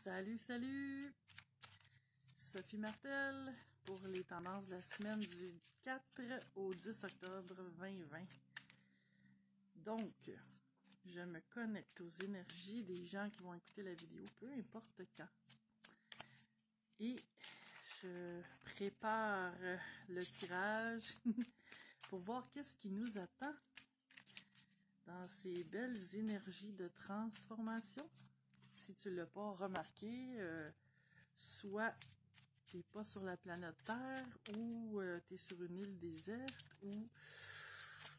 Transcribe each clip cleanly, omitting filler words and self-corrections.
Salut, salut! Sophie Martel pour les tendances de la semaine du 4 au 10 octobre 2020. Donc, je me connecte aux énergies des gens qui vont écouter la vidéo, peu importe quand. Et je prépare le tirage pour voir qu'est-ce qui nous attend dans ces belles énergies de transformation. Si tu ne l'as pas remarqué, soit tu n'es pas sur la planète Terre, ou tu es sur une île déserte, ou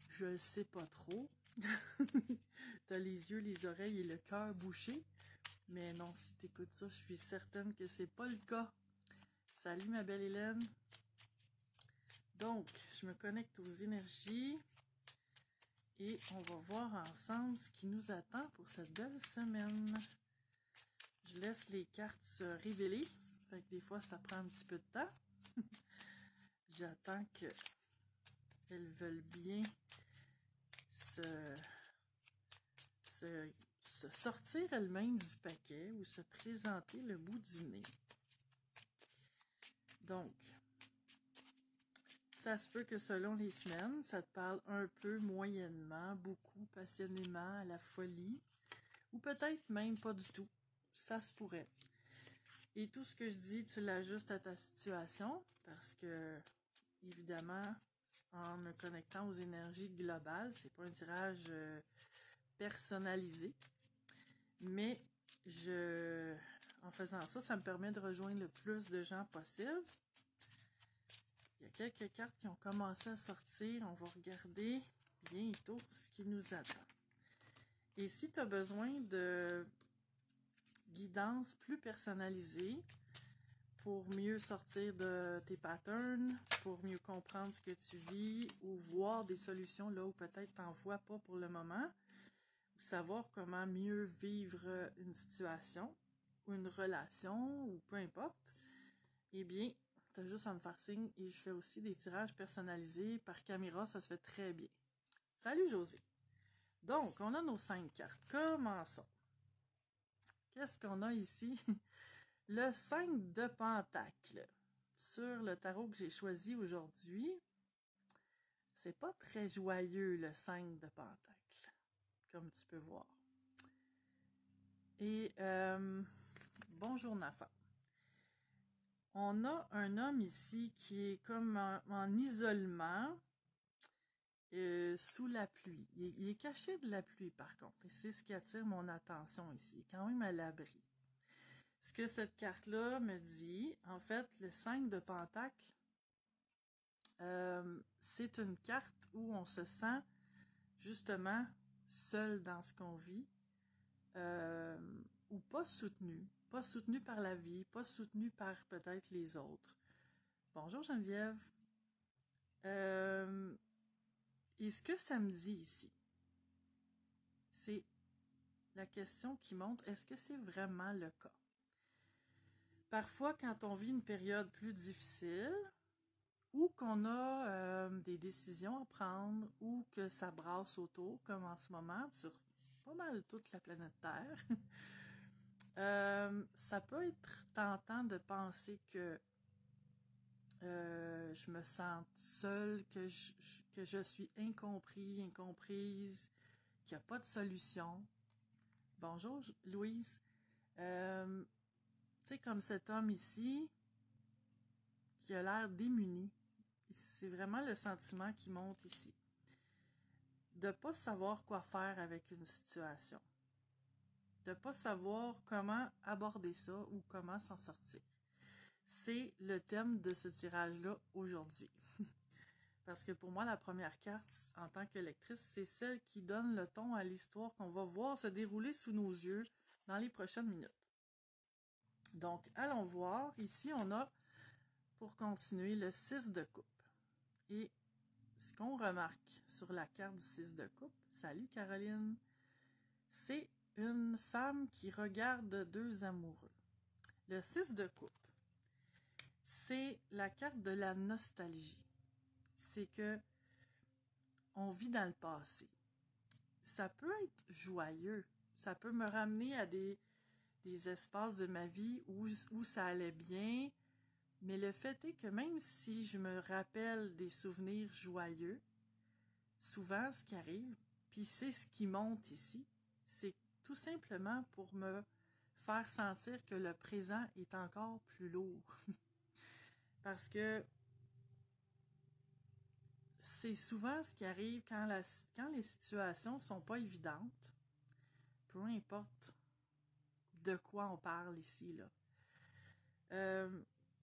je ne sais pas trop. Tu as les yeux, les oreilles et le cœur bouchés. Mais non, si tu écoutes ça, je suis certaine que c'est pas le cas. Salut ma belle Hélène. Donc, je me connecte aux énergies et on va voir ensemble ce qui nous attend pour cette belle semaine. Je laisse les cartes se révéler. Fait que des fois, ça prend un petit peu de temps. J'attends qu'elles veulent bien se sortir elles-mêmes du paquet ou se présenter le bout du nez. Donc, ça se peut que selon les semaines, ça te parle un peu moyennement, beaucoup, passionnément, à la folie, ou peut-être même pas du tout. Ça se pourrait. Et tout ce que je dis, tu l'ajustes à ta situation, parce que, évidemment, en me connectant aux énergies globales, c'est pas un tirage personnalisé, mais en faisant ça, ça me permet de rejoindre le plus de gens possible. Il y a quelques cartes qui ont commencé à sortir. On va regarder bientôt ce qui nous attend. Et si tu as besoin de guidance plus personnalisée pour mieux sortir de tes patterns, pour mieux comprendre ce que tu vis ou voir des solutions là où peut-être tu n'en vois pas pour le moment, ou savoir comment mieux vivre une situation ou une relation ou peu importe, eh bien, tu as juste à me faire signe et je fais aussi des tirages personnalisés par caméra, ça se fait très bien. Salut José! Donc, on a nos 5 cartes. Commençons. Qu'est-ce qu'on a ici? Le 5 de Pentacles. Sur le tarot que j'ai choisi aujourd'hui, c'est pas très joyeux le 5 de Pentacles, comme tu peux voir. Et bonjour Nafa. On a un homme ici qui est comme en isolement sous la pluie. Il est caché de la pluie par contre. Et c'est ce qui attire mon attention ici. Il est quand même à l'abri. Ce que cette carte-là me dit, en fait, le 5 de Pentacle, c'est une carte où on se sent justement seul dans ce qu'on vit ou pas soutenu. Pas soutenu par la vie, pas soutenu par peut-être les autres. Bonjour Geneviève. Et ce que ça me dit ici, c'est la question qui montre, est-ce que c'est vraiment le cas? Parfois, quand on vit une période plus difficile, ou qu'on a des décisions à prendre, ou que ça brasse autour, comme en ce moment, sur pas mal toute la planète Terre, ça peut être tentant de penser que je me sens seule, que je suis incompris, incomprise, qu'il n'y a pas de solution. Bonjour Louise. Tu sais, comme cet homme ici, qui a l'air démuni. C'est vraiment le sentiment qui monte ici. De ne pas savoir quoi faire avec une situation. De ne pas savoir comment aborder ça ou comment s'en sortir. C'est le thème de ce tirage-là aujourd'hui. Parce que pour moi, la première carte, en tant que lectrice, c'est celle qui donne le ton à l'histoire qu'on va voir se dérouler sous nos yeux dans les prochaines minutes. Donc, allons voir. Ici, on a, pour continuer, le 6 de coupe. Et ce qu'on remarque sur la carte du 6 de coupe, salut Caroline, c'est une femme qui regarde deux amoureux. Le 6 de coupe, c'est la carte de la nostalgie. C'est que on vit dans le passé. Ça peut être joyeux. Ça peut me ramener à des des espaces de ma vie où ça allait bien, mais le fait est que même si je me rappelle des souvenirs joyeux, souvent ce qui arrive, puis c'est ce qui monte ici, c'est tout simplement pour me faire sentir que le présent est encore plus lourd. Parce que c'est souvent ce qui arrive quand les situations sont pas évidentes, peu importe de quoi on parle ici, là.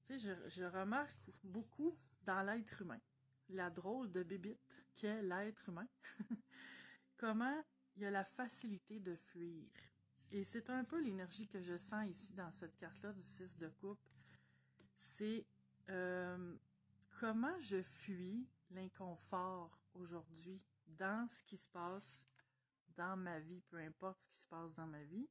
Tu sais, je remarque beaucoup dans l'être humain, la drôle de bébite qu'est l'être humain, comment il y a la facilité de fuir. Et c'est un peu l'énergie que je sens ici dans cette carte-là du 6 de coupe. C'est comment je fuis l'inconfort aujourd'hui dans ce qui se passe dans ma vie, peu importe ce qui se passe dans ma vie.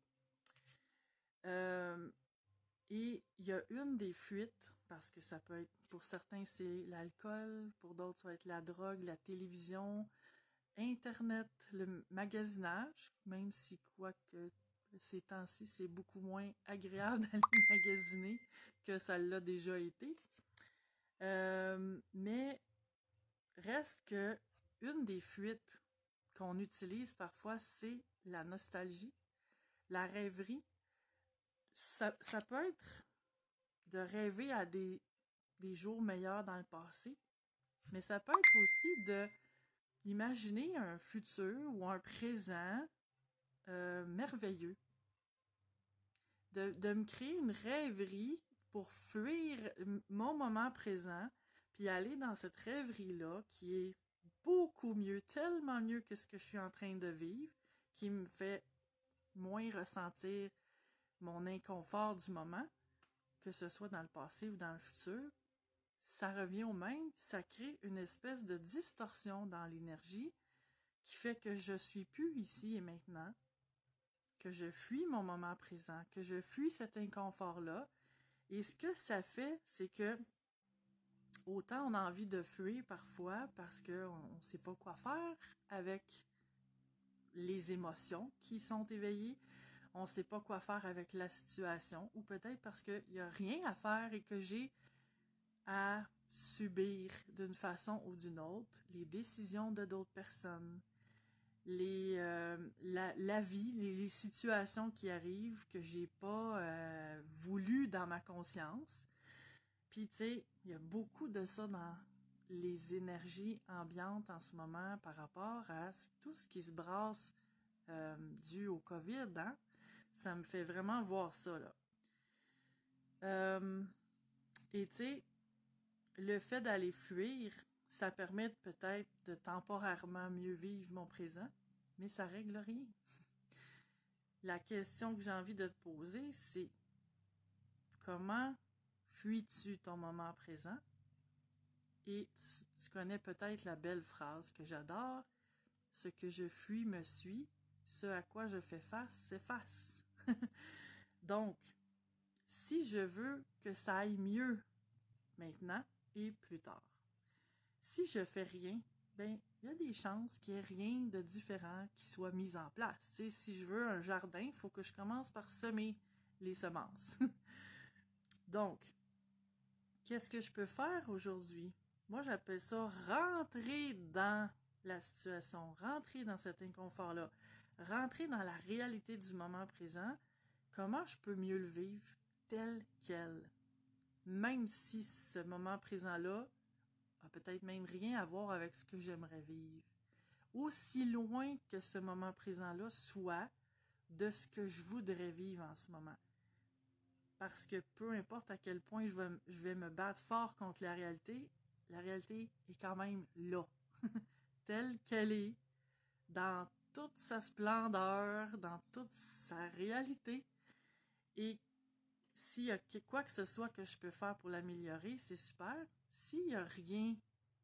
Et il y a une des fuites, parce que ça peut être, pour certains c'est l'alcool, pour d'autres ça va être la drogue, la télévision, Internet, le magasinage, même si quoique ces temps-ci c'est beaucoup moins agréable d'aller magasiner que ça l'a déjà été. Mais reste que une des fuites qu'on utilise parfois, c'est la nostalgie, la rêverie. Ça peut être de rêver à des jours meilleurs dans le passé, mais ça peut être aussi de imaginer un futur ou un présent merveilleux. De me créer une rêverie pour fuir mon moment présent, puis aller dans cette rêverie-là qui est beaucoup mieux, tellement mieux que ce que je suis en train de vivre, qui me fait moins ressentir mon inconfort du moment, que ce soit dans le passé ou dans le futur. Ça revient au même, ça crée une espèce de distorsion dans l'énergie qui fait que je suis plus ici et maintenant, que je fuis mon moment présent, que je fuis cet inconfort-là. Et ce que ça fait, c'est que autant on a envie de fuir parfois parce qu'on ne sait pas quoi faire avec les émotions qui sont éveillées, on ne sait pas quoi faire avec la situation, ou peut-être parce qu'il n'y a rien à faire et que j'ai à subir d'une façon ou d'une autre les décisions de d'autres personnes, la vie, les situations qui arrivent que j'ai pas voulu dans ma conscience. Puis tu sais, il y a beaucoup de ça dans les énergies ambiantes en ce moment par rapport à tout ce qui se brasse dû au COVID, hein? Ça me fait vraiment voir ça, là. Et tu sais, le fait d'aller fuir, ça permet peut-être de temporairement mieux vivre mon présent, mais ça règle rien. La question que j'ai envie de te poser, c'est comment fuis-tu ton moment présent? Et tu connais peut-être la belle phrase que j'adore, ce que je fuis me suit, ce à quoi je fais face s'efface. Donc, si je veux que ça aille mieux maintenant et plus tard, si je fais rien, ben il y a des chances qu'il n'y ait rien de différent qui soit mis en place. Tu sais, si je veux un jardin, il faut que je commence par semer les semences. Donc, qu'est-ce que je peux faire aujourd'hui? Moi, j'appelle ça rentrer dans la situation, rentrer dans cet inconfort-là, rentrer dans la réalité du moment présent. Comment je peux mieux le vivre tel quel? Même si ce moment présent-là a peut-être même rien à voir avec ce que j'aimerais vivre. Aussi loin que ce moment présent-là soit de ce que je voudrais vivre en ce moment. Parce que peu importe à quel point je vais me battre fort contre la réalité est quand même là, telle qu'elle est, dans toute sa splendeur, dans toute sa réalité. Et s'il y a quoi que ce soit que je peux faire pour l'améliorer, c'est super. S'il n'y a rien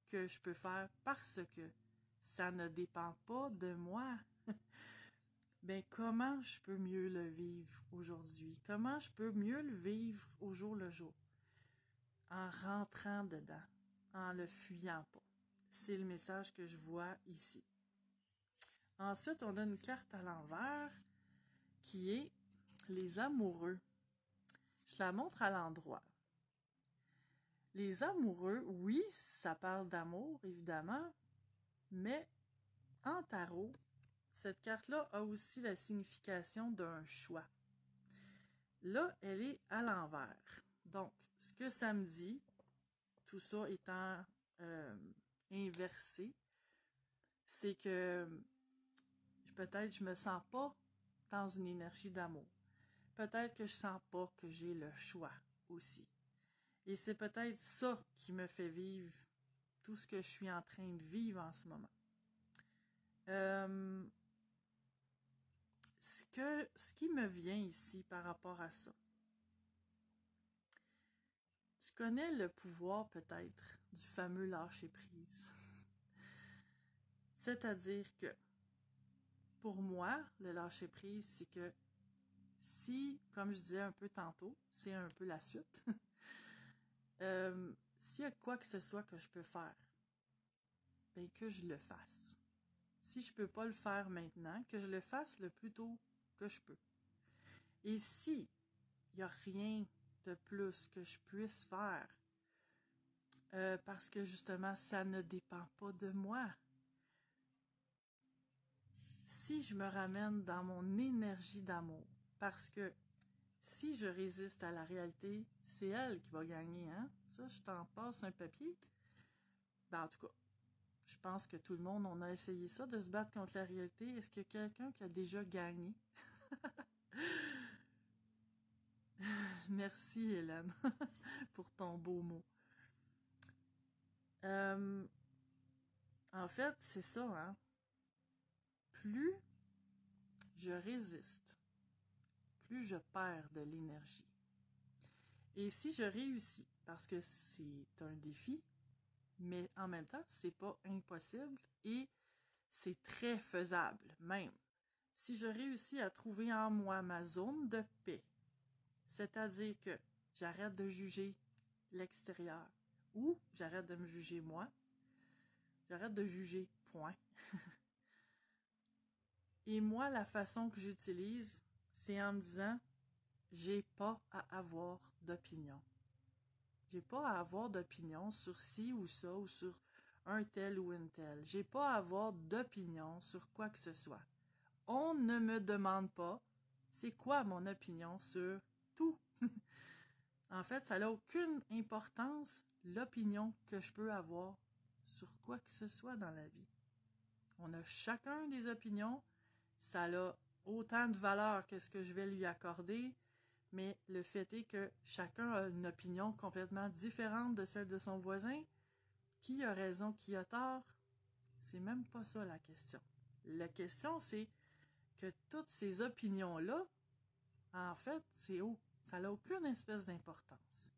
que je peux faire parce que ça ne dépend pas de moi, ben comment je peux mieux le vivre aujourd'hui? Comment je peux mieux le vivre au jour le jour? En rentrant dedans, en le fuyant pas. C'est le message que je vois ici. Ensuite, on a une carte à l'envers qui est Les amoureux. Je la montre à l'endroit. Les amoureux, oui, ça parle d'amour, évidemment, mais en tarot, cette carte-là a aussi la signification d'un choix. Là, elle est à l'envers. Donc, ce que ça me dit, tout ça étant inversé, c'est que peut-être je me sens pas dans une énergie d'amour. Peut-être que je sens pas que j'ai le choix aussi. Et c'est peut-être ça qui me fait vivre tout ce que je suis en train de vivre en ce moment. Ce qui me vient ici par rapport à ça, tu connais le pouvoir peut-être du fameux lâcher-prise. C'est-à-dire que, pour moi, le lâcher-prise, c'est que si, comme je disais un peu tantôt, c'est un peu la suite, s'il y a quoi que ce soit que je peux faire, ben que je le fasse. Si je peux pas le faire maintenant, que je le fasse le plus tôt que je peux. Et si il n'y a rien de plus que je puisse faire, parce que justement, ça ne dépend pas de moi. Si je me ramène dans mon énergie d'amour, parce que si je résiste à la réalité, c'est elle qui va gagner, hein? Ça, je t'en passe un papier. Ben, en tout cas, je pense que tout le monde, on a essayé ça, de se battre contre la réalité. Est-ce qu'il y a quelqu'un qui a déjà gagné? Merci, Hélène, pour ton beau mot. En fait, c'est ça, hein? Plus je résiste, plus je perds de l'énergie. Et si je réussis, parce que c'est un défi, mais en même temps, c'est pas impossible et c'est très faisable, même. Si je réussis à trouver en moi ma zone de paix, c'est-à-dire que j'arrête de juger l'extérieur ou j'arrête de me juger moi, j'arrête de juger, point. Et moi, la façon que j'utilise, c'est en me disant, j'ai pas à avoir d'opinion. J'ai pas à avoir d'opinion sur ci ou ça ou sur un tel ou une telle. J'ai pas à avoir d'opinion sur quoi que ce soit. On ne me demande pas c'est quoi mon opinion sur tout. En fait, ça n'a aucune importance l'opinion que je peux avoir sur quoi que ce soit dans la vie. On a chacun des opinions. Ça a autant de valeur que ce que je vais lui accorder, mais le fait est que chacun a une opinion complètement différente de celle de son voisin. Qui a raison, qui a tort? C'est même pas ça la question. La question, c'est que toutes ces opinions-là, en fait, ça n'a aucune espèce d'importance.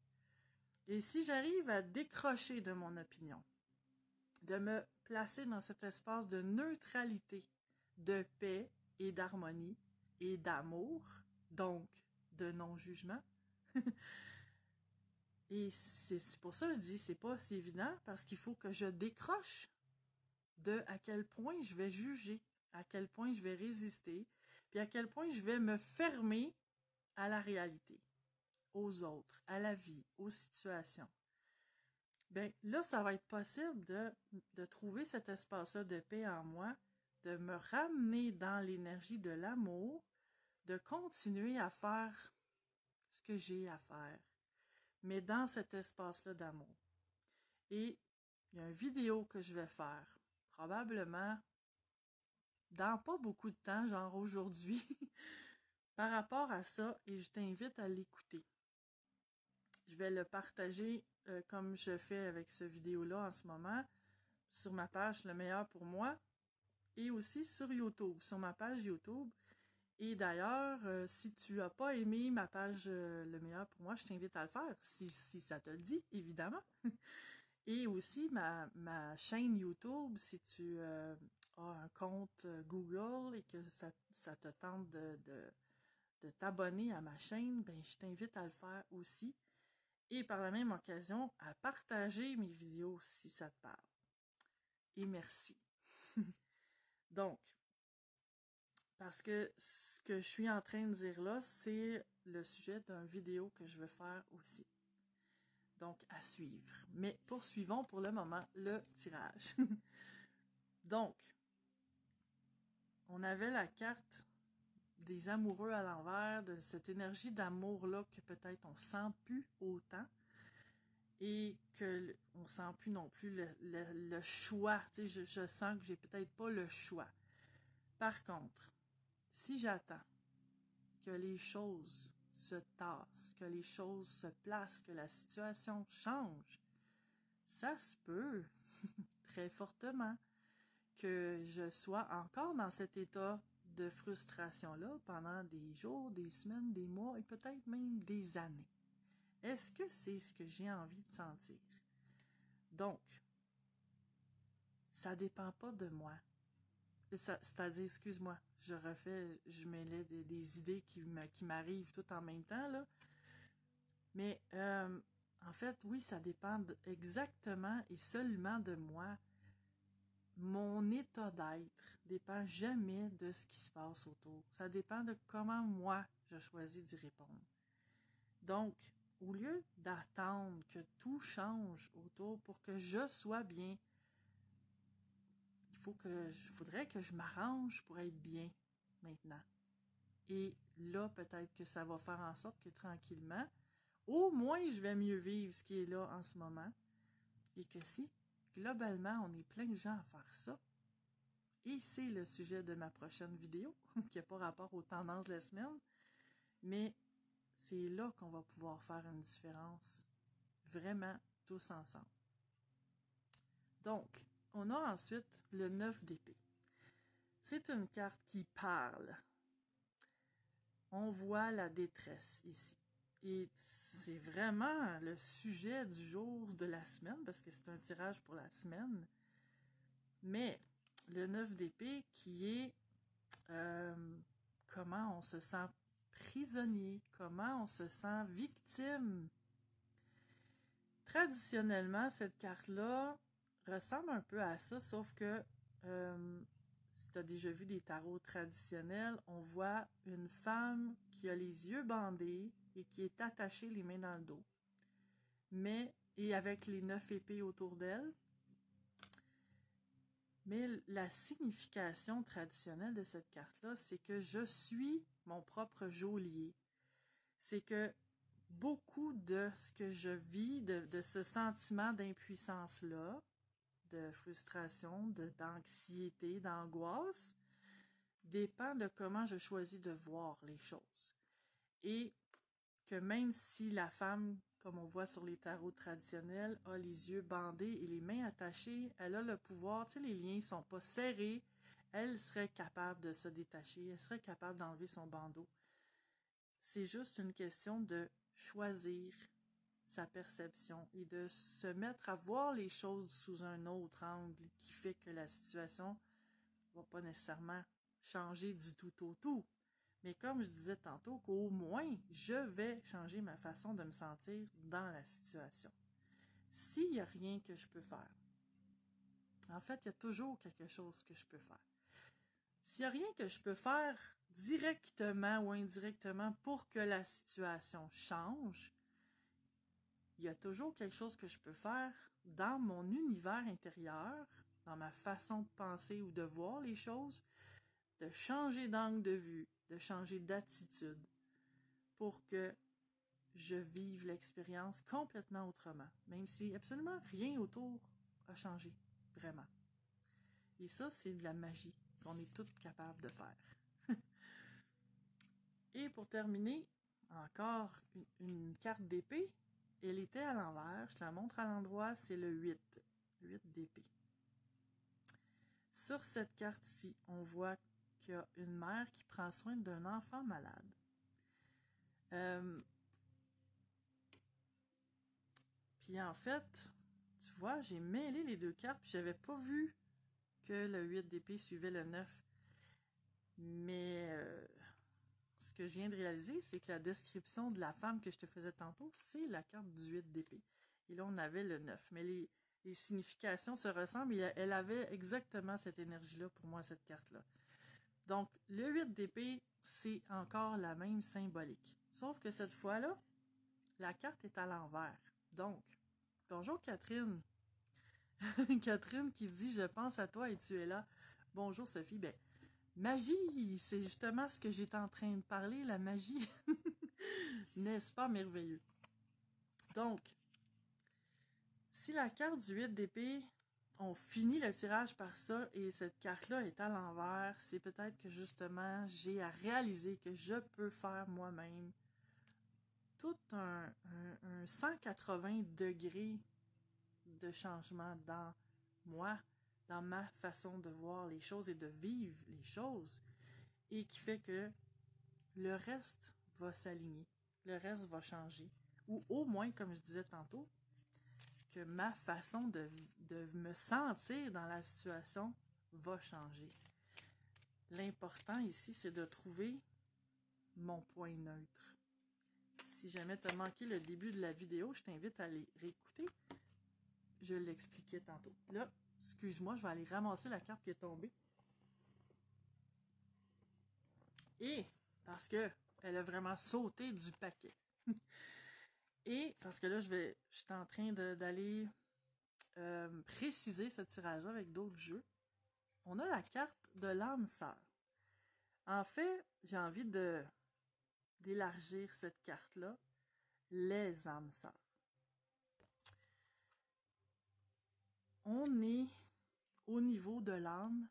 Et si j'arrive à décrocher de mon opinion, de me placer dans cet espace de neutralité, de paix et d'harmonie et d'amour, donc de non-jugement. Et c'est pour ça que je dis, c'est pas si évident, parce qu'il faut que je décroche de à quel point je vais juger, à quel point je vais résister, puis à quel point je vais me fermer à la réalité, aux autres, à la vie, aux situations. Bien, là, ça va être possible de trouver cet espace-là de paix en moi, de me ramener dans l'énergie de l'amour, de continuer à faire ce que j'ai à faire, mais dans cet espace-là d'amour. Et il y a une vidéo que je vais faire, probablement dans pas beaucoup de temps, genre aujourd'hui, par rapport à ça, et je t'invite à l'écouter. Je vais le partager comme je fais avec ce vidéo-là en ce moment, sur ma page Le Meilleur pour moi, et aussi sur YouTube, sur ma page YouTube. Et d'ailleurs, si tu n'as pas aimé ma page Le Meilleur pour moi, je t'invite à le faire, si ça te le dit, évidemment. Et aussi ma chaîne YouTube, si tu as un compte Google et que ça te tente de t'abonner à ma chaîne, ben je t'invite à le faire aussi. Et par la même occasion, à partager mes vidéos si ça te parle. Et merci. Donc, Parce que ce que je suis en train de dire là, c'est le sujet d'une vidéo que je veux faire aussi. Donc, à suivre. Mais poursuivons pour le moment le tirage. Donc, on avait la carte des amoureux à l'envers, de cette énergie d'amour-là que peut-être on sent plus autant et que on sent plus non plus le choix. Tu sais, je sens que j'ai peut-être pas le choix. Par contre, si j'attends que les choses se tassent, que les choses se placent, que la situation change, ça se peut très fortement que je sois encore dans cet état de frustration-là pendant des jours, des semaines, des mois et peut-être même des années. Est-ce que c'est ce que j'ai envie de sentir? Donc, ça dépend pas de moi. C'est-à-dire, excuse-moi, je mêlais des idées qui m'arrivent tout en même temps, là. Mais, en fait, oui, ça dépend exactement et seulement de moi. Mon état d'être dépend jamais de ce qui se passe autour. Ça dépend de comment moi, je choisis d'y répondre. Donc, au lieu d'attendre que tout change autour pour que je sois bien, faudrait que je m'arrange pour être bien maintenant. Et là, peut-être que ça va faire en sorte que tranquillement, au moins je vais mieux vivre ce qui est là en ce moment. Et que si, globalement, on est plein de gens à faire ça, et c'est le sujet de ma prochaine vidéo, qui n'a pas rapport aux tendances de la semaine, mais c'est là qu'on va pouvoir faire une différence, vraiment tous ensemble. Donc, on a ensuite le 9 d'épée. C'est une carte qui parle. On voit la détresse ici. Et c'est vraiment le sujet du jour de la semaine, parce que c'est un tirage pour la semaine. Mais le 9 d'épée qui est comment on se sent prisonnier, comment on se sent victime. Traditionnellement, cette carte-là ressemble un peu à ça, sauf que si tu as déjà vu des tarots traditionnels, on voit une femme qui a les yeux bandés et qui est attachée les mains dans le dos. Et avec les 9 épées autour d'elle. Mais la signification traditionnelle de cette carte-là, c'est que je suis mon propre geôlier. C'est que beaucoup de ce que je vis, de ce sentiment d'impuissance-là, de frustration, d'anxiété, d'angoisse, dépend de comment je choisis de voir les choses. Et que même si la femme, comme on voit sur les tarots traditionnels, a les yeux bandés et les mains attachées, elle a le pouvoir, tu sais, les liens ne sont pas serrés, elle serait capable de se détacher, elle serait capable d'enlever son bandeau. C'est juste une question de choisir sa perception et de se mettre à voir les choses sous un autre angle qui fait que la situation ne va pas nécessairement changer du tout au tout. Mais comme je disais tantôt, qu'au moins, je vais changer ma façon de me sentir dans la situation. S'il n'y a rien que je peux faire, en fait, il y a toujours quelque chose que je peux faire. S'il n'y a rien que je peux faire directement ou indirectement pour que la situation change, il y a toujours quelque chose que je peux faire dans mon univers intérieur, dans ma façon de penser ou de voir les choses, de changer d'angle de vue, de changer d'attitude pour que je vive l'expérience complètement autrement, même si absolument rien autour a changé, vraiment. Et ça, c'est de la magie qu'on est toutes capables de faire. Et pour terminer, encore une carte d'épée. Elle était à l'envers, je te la montre à l'endroit, c'est le 8. 8 d'épée. Sur cette carte-ci, on voit qu'il y a une mère qui prend soin d'un enfant malade. Puis en fait, tu vois, j'ai mêlé les deux cartes, puis j'avais pas vu que le 8 d'épée suivait le 9. Mais ce que je viens de réaliser, c'est que la description de la femme que je te faisais tantôt, c'est la carte du 8 d'épée. Et là, on avait le 9. Mais les significations se ressemblent. Et elle avait exactement cette énergie-là pour moi, cette carte-là. Donc, le 8 d'épée, c'est encore la même symbolique. Sauf que cette fois-là, la carte est à l'envers. Donc, bonjour Catherine. Catherine qui dit « Je pense à toi et tu es là. » Bonjour Sophie. Ben, magie, c'est justement ce que j'étais en train de parler, la magie. N'est-ce pas merveilleux? Donc, si la carte du 8 d'épée, on finit le tirage par ça et cette carte-là est à l'envers, c'est peut-être que justement, j'ai à réaliser que je peux faire moi-même tout un 180 degrés de changement dans moi, dans ma façon de voir les choses et de vivre les choses, et qui fait que le reste va s'aligner, le reste va changer, ou au moins, comme je disais tantôt, que ma façon de me sentir dans la situation va changer. L'important ici, c'est de trouver mon point neutre. Si jamais tu as manqué le début de la vidéo, je t'invite à aller réécouter. Je l'expliquais tantôt. Là, excuse-moi, je vais aller ramasser la carte qui est tombée. Et parce que elle a vraiment sauté du paquet. Et parce que là, je suis en train d'aller préciser ce tirage-là avec d'autres jeux. On a la carte de l'âme sœur. En fait, j'ai envie d'élargir cette carte-là, les âmes sœurs. On est au niveau de l'âme,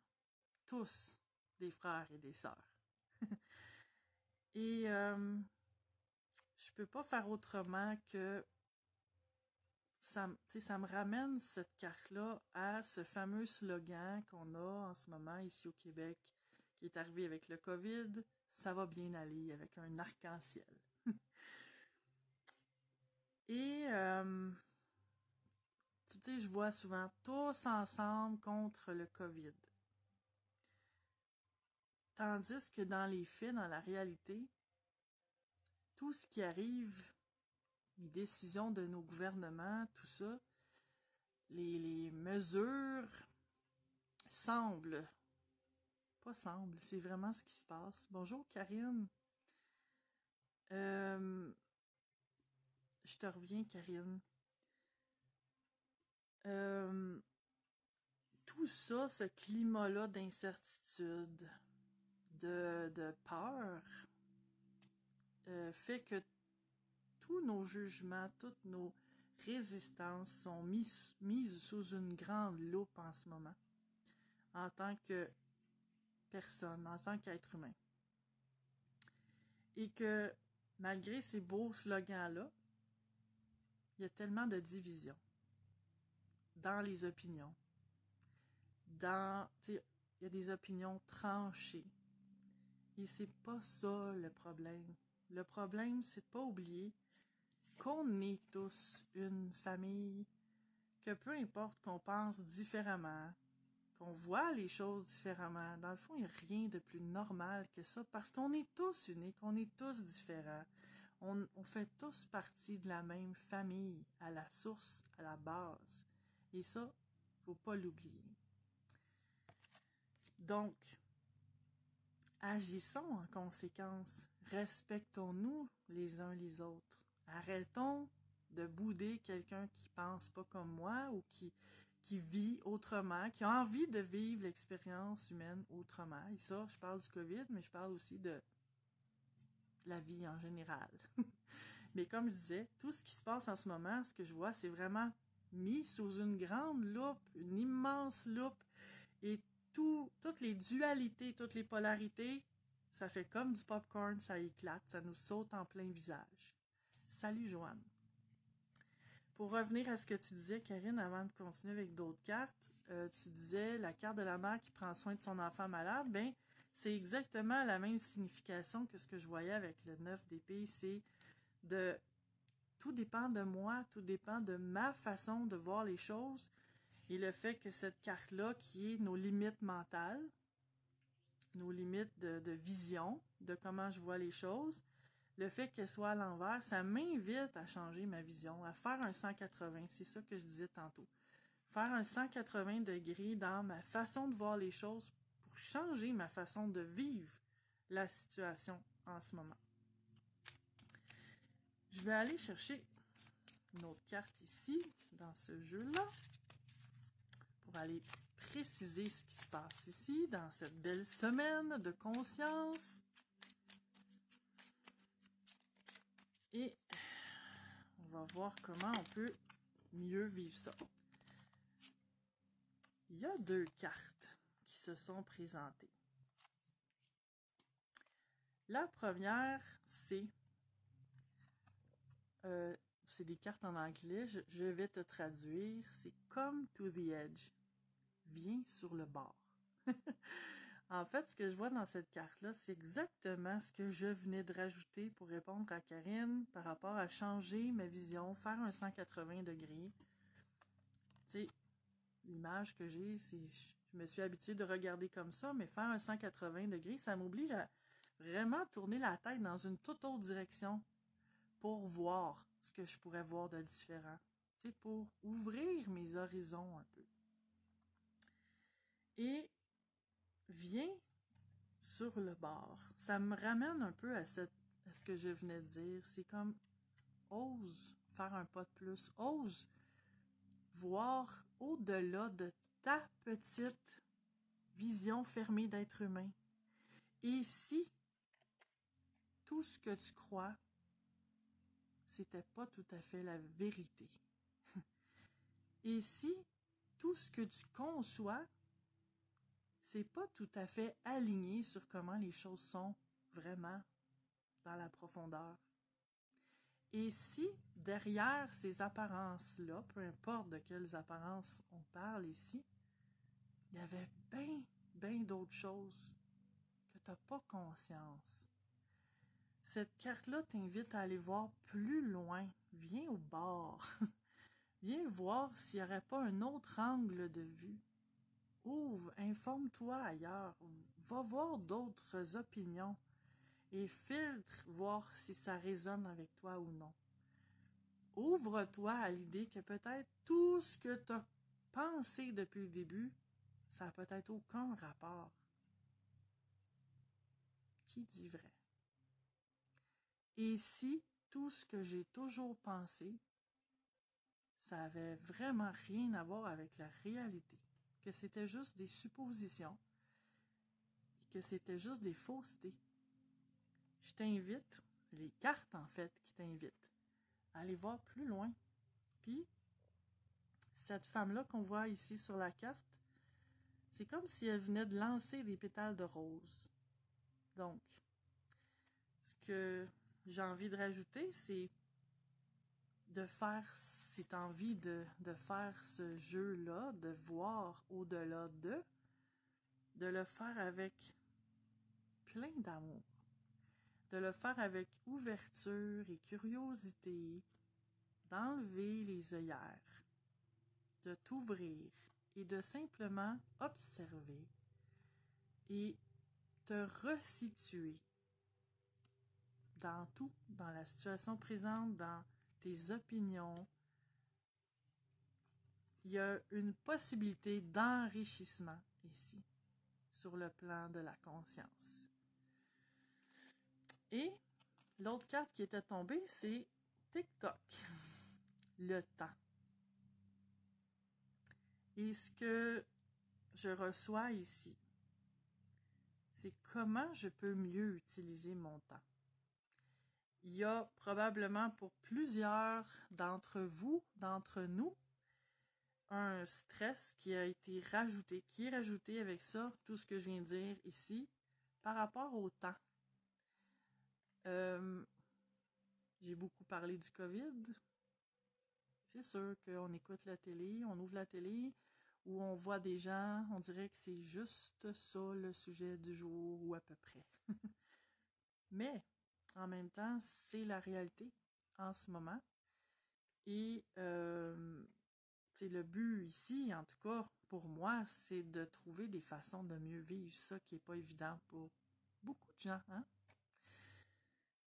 tous des frères et des sœurs. Et je peux pas faire autrement que ça me ramène cette carte-là à ce fameux slogan qu'on a en ce moment ici au Québec, qui est arrivé avec le COVID, ça va bien aller, avec un arc-en-ciel. Et tu sais, je vois souvent tous ensemble contre le COVID. Tandis que dans les faits, dans la réalité, tout ce qui arrive, les décisions de nos gouvernements, tout ça, les mesures semblent, c'est vraiment ce qui se passe. Bonjour Karine. Je te reviens Karine. Tout ça, ce climat-là d'incertitude, de peur, fait que tous nos jugements, toutes nos résistances sont mises sous une grande loupe en ce moment, en tant que personne, en tant qu'être humain. Et que malgré ces beaux slogans-là, il y a tellement de divisions dans les opinions. Il y a des opinions tranchées. Et c'est pas ça le problème. Le problème, c'est de pas oublier qu'on est tous une famille, que peu importe qu'on pense différemment, qu'on voit les choses différemment, dans le fond, il n'y a rien de plus normal que ça, parce qu'on est tous uniques, on est tous différents. On fait tous partie de la même famille, à la source, à la base. Et ça, faut pas l'oublier. Donc, agissons en conséquence. Respectons-nous les uns les autres. Arrêtons de bouder quelqu'un qui pense pas comme moi ou qui vit autrement, qui a envie de vivre l'expérience humaine autrement. Et ça, je parle du COVID, mais je parle aussi de la vie en général. Mais comme je disais, tout ce qui se passe en ce moment, ce que je vois, c'est vraiment mis sous une grande loupe, une immense loupe, et toutes les dualités, toutes les polarités, ça fait comme du popcorn, ça éclate, ça nous saute en plein visage. Salut Joanne. Pour revenir à ce que tu disais, Karine, avant de continuer avec d'autres cartes, tu disais la carte de la mère qui prend soin de son enfant malade, ben c'est exactement la même signification que ce que je voyais avec le 9 d'épée, c'est de tout dépend de moi, tout dépend de ma façon de voir les choses, et le fait que cette carte-là, qui est nos limites mentales, nos limites de vision, de comment je vois les choses, le fait qu'elle soit à l'envers, ça m'invite à changer ma vision, à faire un 180, c'est ça que je disais tantôt. Faire un 180 degrés dans ma façon de voir les choses pour changer ma façon de vivre la situation en ce moment. Je vais aller chercher une autre carte ici, dans ce jeu-là, pour aller préciser ce qui se passe ici, dans cette belle semaine de conscience. Et on va voir comment on peut mieux vivre ça. Il y a 2 cartes qui se sont présentées. La première, c'est des cartes en anglais, je vais te traduire. C'est « Come to the edge ». Viens sur le bord. En fait, ce que je vois dans cette carte-là, c'est exactement ce que je venais de rajouter pour répondre à Karine par rapport à changer ma vision, faire un 180 degrés. Tu sais, l'image que j'ai, c'est je me suis habituée de regarder comme ça, mais faire un 180 degrés, ça m'oblige à vraiment tourner la tête dans une toute autre direction pour voir ce que je pourrais voir de différent. Tu sais, pour ouvrir mes horizons un peu. Et viens sur le bord. Ça me ramène un peu à ce que je venais de dire. C'est comme, ose faire un pas de plus. Ose voir au-delà de ta petite vision fermée d'être humain. Et si tout ce que tu crois, c'était pas tout à fait la vérité. Et si tout ce que tu conçois, c'est pas tout à fait aligné sur comment les choses sont vraiment dans la profondeur. Et si derrière ces apparences-là, peu importe de quelles apparences on parle ici, il y avait bien d'autres choses que tu n'as pas conscience. Cette carte-là t'invite à aller voir plus loin. Viens au bord. Viens voir s'il n'y aurait pas un autre angle de vue. Ouvre, informe-toi ailleurs. Va voir d'autres opinions et filtre, voir si ça résonne avec toi ou non. Ouvre-toi à l'idée que peut-être tout ce que tu as pensé depuis le début, ça n'a peut-être aucun rapport. Qui dit vrai? Et si tout ce que j'ai toujours pensé, ça avait vraiment rien à voir avec la réalité, que c'était juste des suppositions, et que c'était juste des faussetés. Je t'invite, c'est les cartes en fait qui t'invitent, à aller voir plus loin. Puis, cette femme-là qu'on voit ici sur la carte, c'est comme si elle venait de lancer des pétales de rose. Donc, ce que j'ai envie de rajouter, c'est de faire, si tu as envie de faire ce jeu-là, de voir au-delà de le faire avec plein d'amour, de le faire avec ouverture et curiosité, d'enlever les œillères, de t'ouvrir et de simplement observer et te resituer dans tout, dans la situation présente, dans tes opinions. Il y a une possibilité d'enrichissement ici, sur le plan de la conscience. Et l'autre carte qui était tombée, c'est TikTok, le temps. Et ce que je reçois ici, c'est comment je peux mieux utiliser mon temps. Il y a probablement pour plusieurs d'entre vous, d'entre nous, un stress qui a été rajouté, qui est rajouté avec ça, tout ce que je viens de dire ici, par rapport au temps. J'ai beaucoup parlé du COVID. C'est sûr qu'on écoute la télé, on ouvre la télé, où on voit des gens, on dirait que c'est juste ça le sujet du jour, ou à peu près. Mais, en même temps, c'est la réalité en ce moment. Et le but ici, en tout cas pour moi, c'est de trouver des façons de mieux vivre ça qui n'est pas évident pour beaucoup de gens. Hein?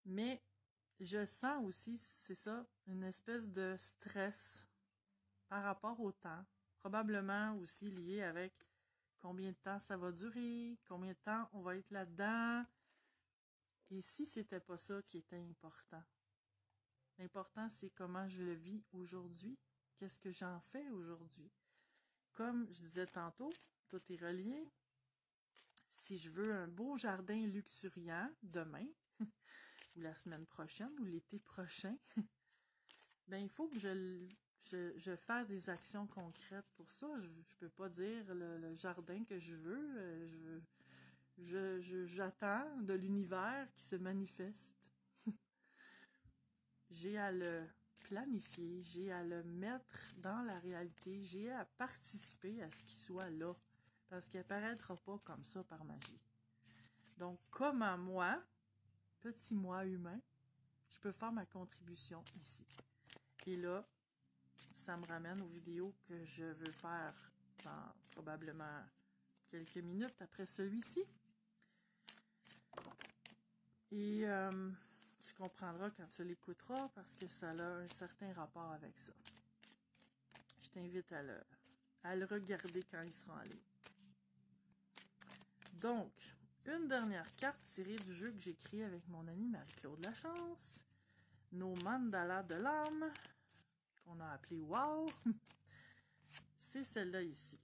Mais je sens aussi, c'est ça, une espèce de stress par rapport au temps, probablement aussi lié avec combien de temps ça va durer, combien de temps on va être là-dedans. Et si c'était pas ça qui était important? L'important, c'est comment je le vis aujourd'hui. Qu'est-ce que j'en fais aujourd'hui? Comme je disais tantôt, tout est relié. Si je veux un beau jardin luxuriant demain, ou la semaine prochaine, ou l'été prochain, ben il faut que je fasse des actions concrètes pour ça. Je peux pas dire le jardin que je veux. J'attends de l'univers qui se manifeste. J'ai à le planifier, j'ai à le mettre dans la réalité, j'ai à participer à ce qu'il soit là, parce qu'il apparaîtra pas comme ça par magie. Donc, comment moi, petit moi humain, je peux faire ma contribution ici. Et là, ça me ramène aux vidéos que je veux faire dans probablement quelques minutes après celui-ci. Et tu comprendras quand tu l'écouteras parce que ça a un certain rapport avec ça. Je t'invite à le regarder quand il sera en ligne. Donc, une dernière carte tirée du jeu que j'ai créé avec mon amie Marie-Claude Lachance. Nos mandalas de l'âme, qu'on a appelé Wow. C'est celle-là ici.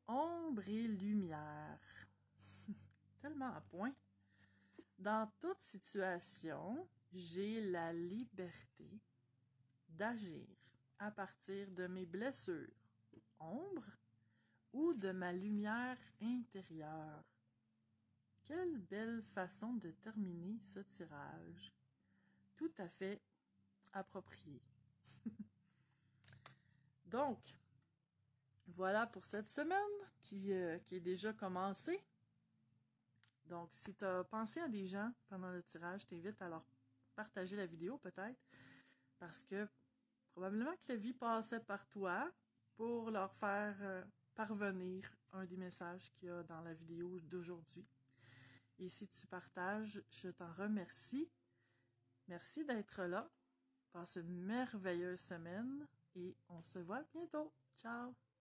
Ombre et lumière. Tellement à point. Dans toute situation, j'ai la liberté d'agir à partir de mes blessures, ombre, ou de ma lumière intérieure. Quelle belle façon de terminer ce tirage. Tout à fait approprié. Donc, voilà pour cette semaine qui est déjà commencée. Donc, si tu as pensé à des gens pendant le tirage, je t'invite à leur partager la vidéo peut-être, parce que probablement que la vie passait par toi pour leur faire parvenir un des messages qu'il y a dans la vidéo d'aujourd'hui. Et si tu partages, je t'en remercie. Merci d'être là. Passe une merveilleuse semaine et on se voit bientôt. Ciao!